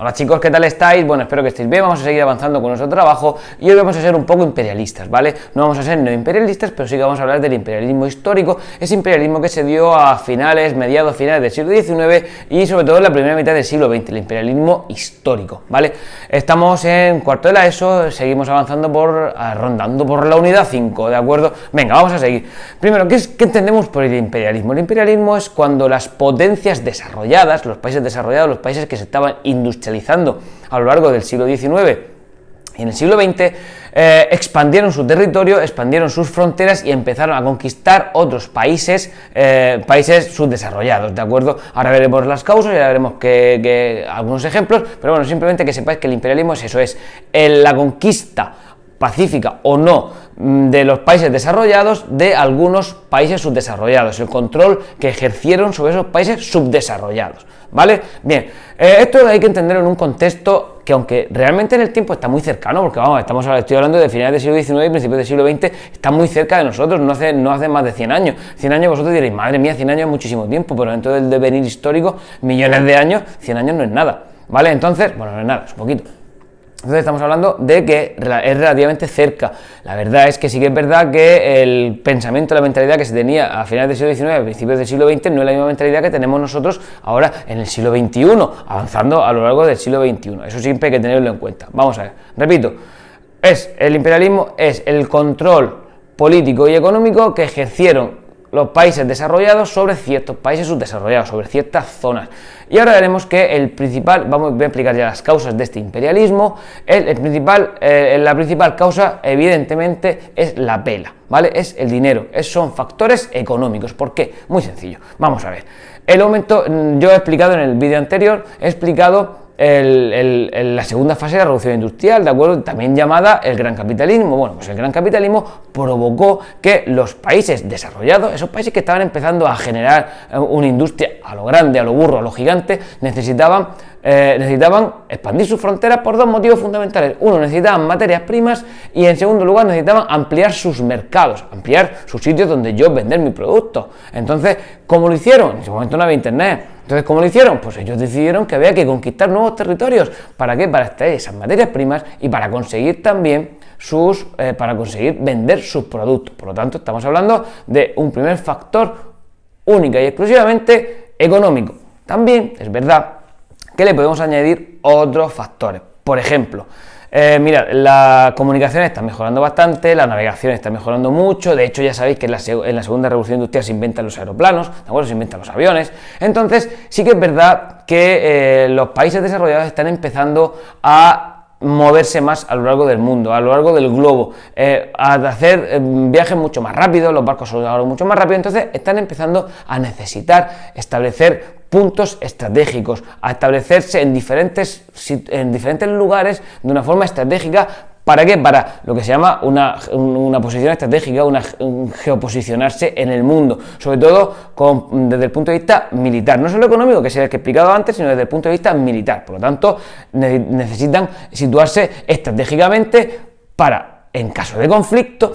Hola chicos, ¿qué tal estáis? Bueno, espero que estéis bien, vamos a seguir avanzando con nuestro trabajo y hoy vamos a ser un poco imperialistas, ¿vale? No vamos a ser neoimperialistas, pero sí que vamos a hablar del imperialismo histórico, ese imperialismo que se dio a mediados finales del siglo XIX y sobre todo en la primera mitad del siglo XX, el imperialismo histórico, ¿vale? Estamos en cuarto de la ESO, seguimos avanzando rondando por la unidad 5, ¿de acuerdo? Venga, vamos a seguir. Primero, ¿qué entendemos por el imperialismo? El imperialismo es cuando las potencias desarrolladas, los países desarrollados, los países que se estaban industrializando a lo largo del siglo XIX y en el siglo XX, expandieron su territorio, expandieron sus fronteras y empezaron a conquistar otros países, países subdesarrollados, ¿de acuerdo? Ahora veremos las causas y ahora veremos algunos ejemplos, pero bueno, simplemente que sepáis que el imperialismo es eso, es la conquista pacífica o no de los países desarrollados de algunos países subdesarrollados, el control que ejercieron sobre esos países subdesarrollados, ¿vale? Bien, esto hay que entenderlo en un contexto que aunque realmente en el tiempo está muy cercano, porque vamos, estoy hablando de finales del siglo XIX y principios del siglo XX, está muy cerca de nosotros, no hace más de 100 años. 100 años vosotros diréis, madre mía, 100 años es muchísimo tiempo, pero dentro del devenir histórico, millones de años, 100 años no es nada, ¿vale? Entonces, bueno, no es nada, es un poquito. Entonces estamos hablando de que es relativamente cerca. La verdad es que sí que es verdad que el pensamiento, la mentalidad que se tenía a finales del siglo XIX, a principios del siglo XX, no es la misma mentalidad que tenemos nosotros ahora en el siglo XXI, avanzando a lo largo del siglo XXI. Eso siempre hay que tenerlo en cuenta. Vamos a ver, repito, el imperialismo es el control político y económico que ejercieron los países desarrollados sobre ciertos países subdesarrollados, sobre ciertas zonas. Y ahora veremos que voy a explicar ya las causas de este imperialismo. La principal causa, evidentemente, es la pela, ¿vale? Es el dinero, son factores económicos. ¿Por qué? Muy sencillo. Vamos a ver. El aumento, yo he explicado en el vídeo anterior, la segunda fase de la revolución industrial, ¿de acuerdo? También llamada el gran capitalismo. Bueno, pues el gran capitalismo provocó que los países desarrollados, esos países que estaban empezando a generar una industria a lo grande, a lo burro, a lo gigante, necesitaban expandir sus fronteras por dos motivos fundamentales. Uno, necesitaban materias primas y en segundo lugar necesitaban ampliar sus mercados, ampliar sus sitios donde yo vender mi producto. Entonces, ¿cómo lo hicieron? En ese momento no había internet. Entonces, ¿cómo lo hicieron? Pues ellos decidieron que había que conquistar nuevos territorios. ¿Para qué? Para extraer esas materias primas y para conseguir también para conseguir vender sus productos. Por lo tanto, estamos hablando de un primer factor única y exclusivamente económico. También es verdad que le podemos añadir otros factores. Por ejemplo, mirad, la comunicación está mejorando bastante, la navegación está mejorando mucho, de hecho ya sabéis que en la segunda revolución industrial se inventan los aeroplanos, ¿de acuerdo? Se inventan los aviones, entonces sí que es verdad que los países desarrollados están empezando a moverse más a lo largo del mundo, a lo largo del globo, a hacer viajes mucho más rápidos, los barcos son ahora mucho más rápidos, entonces están empezando a necesitar establecer puntos estratégicos, a establecerse en diferentes lugares de una forma estratégica. ¿Para qué? Para lo que se llama una posición estratégica, un geoposicionarse en el mundo, sobre todo desde el punto de vista militar, no solo económico, que es el que he explicado antes, sino desde el punto de vista militar. Por lo tanto, necesitan situarse estratégicamente para, en caso de conflicto,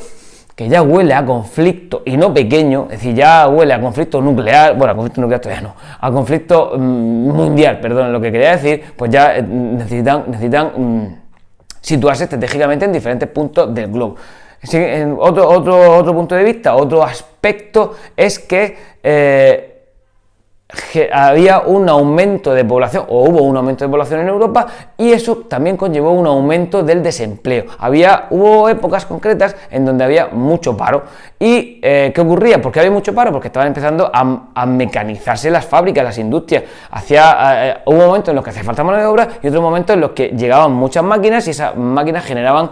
que ya huele a conflicto y no pequeño, es decir, ya huele a conflicto nuclear, bueno, a conflicto nuclear todavía no, a conflicto mundial, perdón, lo que quería decir, pues ya necesitan situarse estratégicamente en diferentes puntos del globo. Otro punto de vista, otro aspecto es que había un aumento de población, o hubo un aumento de población en Europa, y eso también conllevó un aumento del desempleo. Hubo épocas concretas en donde había mucho paro. ¿Y qué ocurría? ¿Por qué había mucho paro? Porque estaban empezando a mecanizarse las fábricas, las industrias. Hubo momentos en los que hacía falta mano de obra y otros momentos en los que llegaban muchas máquinas y esas máquinas generaban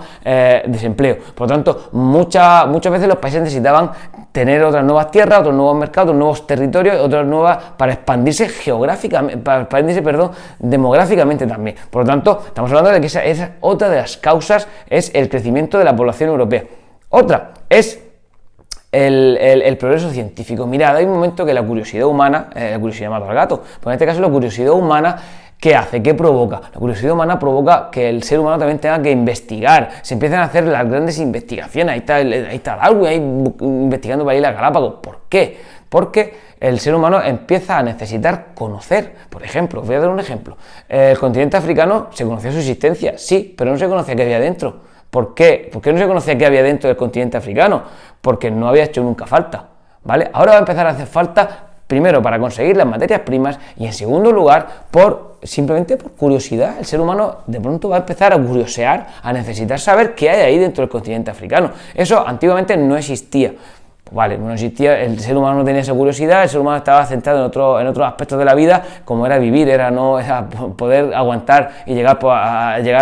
desempleo. Por lo tanto, muchas veces los países necesitaban tener otras nuevas tierras, otros nuevos mercados, nuevos territorios, otras nuevas para expandirse demográficamente también. Por lo tanto, estamos hablando de que esa otra de las causas es el crecimiento de la población europea. Otra es el progreso científico. Mirad, hay un momento que la curiosidad humana, la curiosidad mata al gato, pero en este caso la curiosidad humana ¿Qué hace? ¿Qué provoca? La curiosidad humana provoca que el ser humano también tenga que investigar, se empiezan a hacer las grandes investigaciones, ahí está Darwin ahí investigando para ir a Galápagos. ¿Por qué? Porque el ser humano empieza a necesitar conocer. Por ejemplo, os voy a dar un ejemplo. El continente africano se conocía su existencia, sí, pero no se conocía qué había dentro. ¿Por qué? ¿Por qué no se conocía qué había dentro del continente africano? Porque no había hecho nunca falta, ¿vale? Ahora va a empezar a hacer falta, primero, para conseguir las materias primas y, en segundo lugar, simplemente por curiosidad. El ser humano de pronto va a empezar a curiosear, a necesitar saber qué hay ahí dentro del continente africano. Eso antiguamente no existía. Vale, no existía, el ser humano no tenía esa curiosidad, el ser humano estaba centrado en otros aspectos de la vida, como era vivir, era poder aguantar y llegar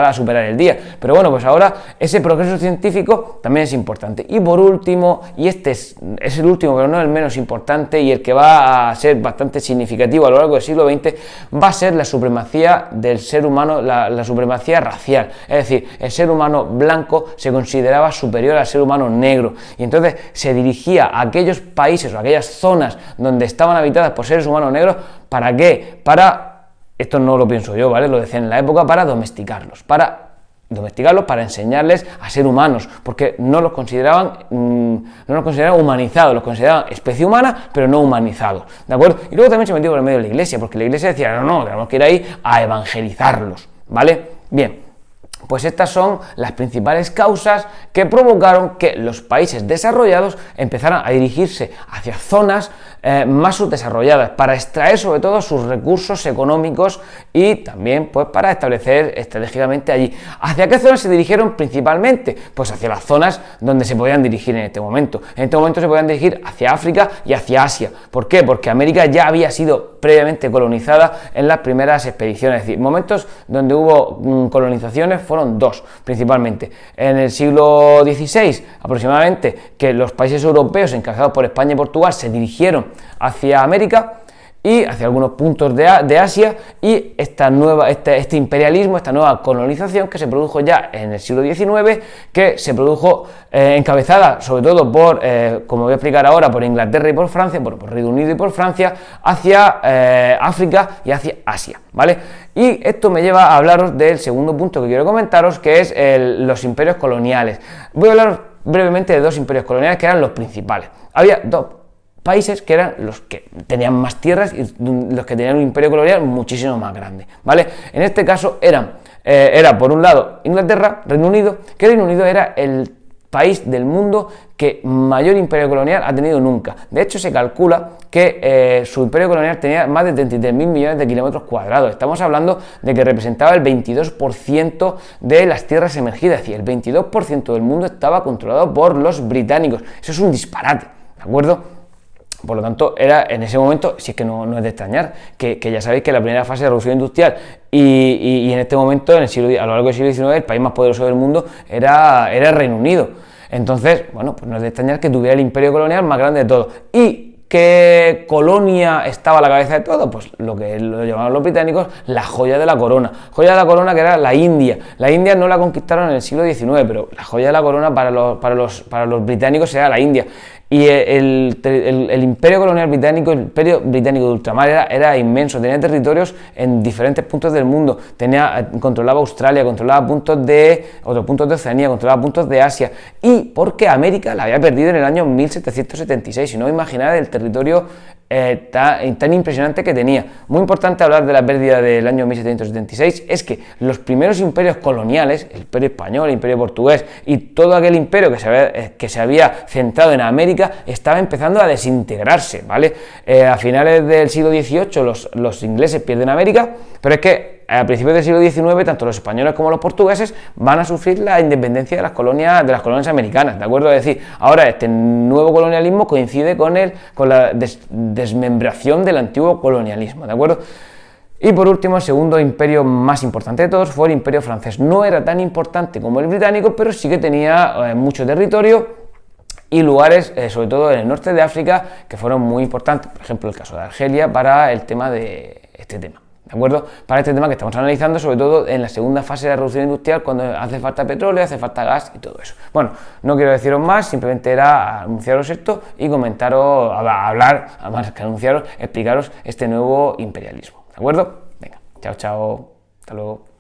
a superar el día. Pero bueno, pues ahora ese progreso científico también es importante. Y por último, y este es el último, pero no el menos importante, y el que va a ser bastante significativo a lo largo del siglo XX, va a ser la supremacía del ser humano, la supremacía racial. Es decir, el ser humano blanco se consideraba superior al ser humano negro, y entonces se dirigía a aquellos países o aquellas zonas donde estaban habitadas por seres humanos negros. ¿Para qué? Esto no lo pienso yo, ¿vale? Lo decían en la época, para domesticarlos, para enseñarles a ser humanos, porque no los consideraban humanizados, los consideraban especie humana, pero no humanizados, ¿de acuerdo? Y luego también se metió por el medio de la iglesia, porque la iglesia decía, no, tenemos que ir ahí a evangelizarlos, ¿vale? Bien. Pues estas son las principales causas que provocaron que los países desarrollados empezaran a dirigirse hacia zonas más subdesarrolladas, para extraer sobre todo sus recursos económicos y también pues para establecer estratégicamente allí. ¿Hacia qué zonas se dirigieron principalmente? Pues hacia las zonas donde se podían dirigir en este momento. En este momento se podían dirigir hacia África y hacia Asia. ¿Por qué? Porque América ya había sido previamente colonizada en las primeras expediciones. Es decir, momentos donde hubo colonizaciones fueron dos, principalmente. En el siglo XVI, aproximadamente, que los países europeos, encabezados por España y Portugal, se dirigieron hacia América y hacia algunos puntos de Asia, y este imperialismo, esta nueva colonización que se produjo ya en el siglo XIX, que se produjo encabezada sobre todo por, como voy a explicar ahora, por Inglaterra y por Francia, por Reino Unido y por Francia, hacia África y hacia Asia, ¿vale? Y esto me lleva a hablaros del segundo punto que quiero comentaros, que es los imperios coloniales. Voy a hablar brevemente de dos imperios coloniales que eran los principales. Había dos países que eran los que tenían más tierras y los que tenían un imperio colonial muchísimo más grande, ¿vale? En este caso era por un lado Inglaterra, Reino Unido, que Reino Unido era el país del mundo que mayor imperio colonial ha tenido nunca. De hecho, se calcula que su imperio colonial tenía más de 33.000 millones de kilómetros cuadrados. Estamos hablando de que representaba el 22% de las tierras emergidas, es decir, el 22% del mundo estaba controlado por los británicos. Eso es un disparate, ¿de acuerdo? Por lo tanto, era en ese momento, si es que no es de extrañar, que ya sabéis que la primera fase de la revolución industrial y en este momento, a lo largo del siglo XIX, el país más poderoso del mundo era el Reino Unido. Entonces, bueno, pues no es de extrañar que tuviera el imperio colonial más grande de todo. ¿Y qué colonia estaba a la cabeza de todo? Pues lo que lo llamaban los británicos la joya de la corona. Joya de la corona, que era la India. La India no la conquistaron en el siglo XIX, pero la joya de la corona para los británicos era la India. Y el imperio colonial británico, el imperio británico de ultramar era inmenso, tenía territorios en diferentes puntos del mundo, controlaba Australia, controlaba otros puntos de Oceanía, controlaba puntos de Asia, y porque América la había perdido en el año 1776, si no imagináis el territorio tan impresionante que tenía. Muy importante hablar de la pérdida del año 1776, es que los primeros imperios coloniales, el imperio español, el imperio portugués y todo aquel imperio que se había centrado en América, estaba empezando a desintegrarse, ¿vale? A finales del siglo XVIII los ingleses pierden América, pero es que a principios del siglo XIX, tanto los españoles como los portugueses van a sufrir la independencia de las colonias americanas, ¿de acuerdo? Es decir, ahora este nuevo colonialismo coincide con la desmembración del antiguo colonialismo, ¿de acuerdo? Y por último, el segundo imperio más importante de todos fue el imperio francés. No era tan importante como el británico, pero sí que tenía mucho territorio y lugares, sobre todo en el norte de África, que fueron muy importantes. Por ejemplo, el caso de Argelia para el tema de este tema. ¿De acuerdo? Para este tema que estamos analizando, sobre todo en la segunda fase de la revolución industrial, cuando hace falta petróleo, hace falta gas y todo eso. Bueno, no quiero deciros más, simplemente era anunciaros esto y explicaros este nuevo imperialismo. ¿De acuerdo? Venga. Chao, chao. Hasta luego.